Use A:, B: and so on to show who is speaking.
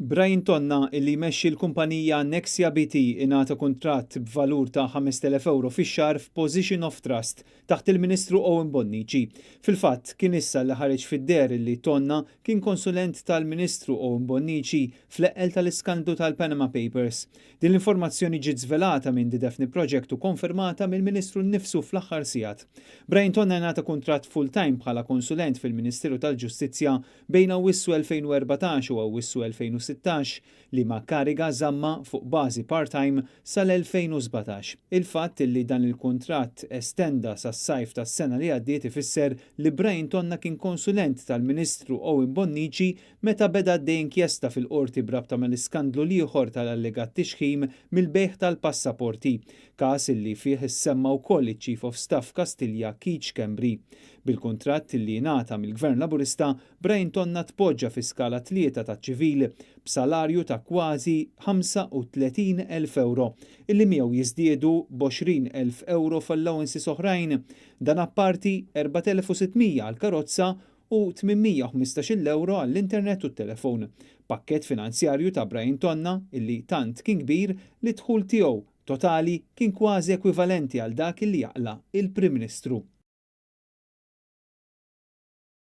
A: Brian Tonna illi jmexxi l-kumpanija Nexia BT ingħata kuntratt b'valur ta' 5,000 euro fix-xahar f'Position of Trust taħt il-Ministru Owen Bonnici. Fil-fatt kien issa li ħareġ fid-der illi Tonna kien konsulent tal-Ministru Owen Bonnici fl-eqqel tal-iskandlu tal-Panama Papers. Din l-informazzjoni ġiet żvelata minn The Daphne Project u konfermata mill-Ministru nnifsu fl-aħħar sigħat. Brian Tonna ingħata kuntratt full-time bħala konsulent fil-Ministeru tal-Ġustizzja bejn Awwissu 2014 u Awwissu 2016 li ma kariga żamma fuq bażi part-time sal-2017. Il-fatt li dan il-kuntratt estenda sas-sajf tas-sena li għaddiet ifisser li Brian Tonna kien konsulent tal-Ministru Owen Bonnici meta beda d-inkjesta fil-qorti brabta mal-iskandlu ieħor tal-allegat tixħim mill-bejħ tal-passaporti, każ illi fih issemma wkoll iċ-Chief of Staff Kastilja Keith Schembri. Bil-kuntratt li ngħata mill-Gvern Laburista, Brian Tonna tpoġġa fi skala 3 ta' ċivil b'salarju ta' kważi 35,000 euro, illi miegħu jiżdiedu b'20,000 euro f'allowances oħrajn, dan apparti 4,600 għall-karozza u 815 euro għall-internet u t-telefon. Pakkett finanzjarju ta' Brian Tonna illi tant kien kbir li dħul tiegħu totali kien kważi ekwivalenti għal dak illi jaqla il-Prim Ministru.